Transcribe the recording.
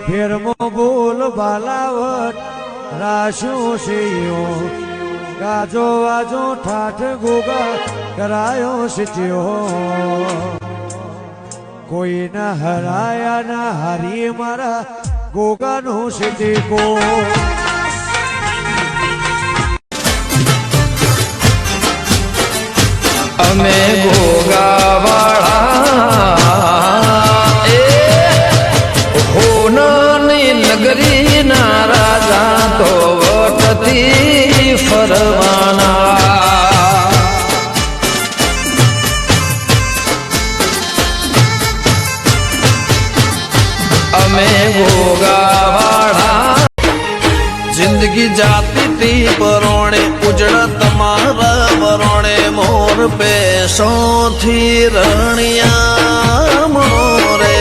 ફેરમો બોલ બાલાવટ રાશું શિયો ગાજો વાજો ઠાઠ ગોગા કરાયો સિત્યો કોઈ ના હરાયા ના હારી મારા ગોગાનો સિદ્ધિકો અમે ગોગાવાળા એ હોનાની નગરી ના રાજા તો વટથી ફરવાના અમે ગોગાવાળા જિંદગી જાતી તી પરોણે ઉજળ તમારા વરોણે મોર પેશોથી રણિયા મોરે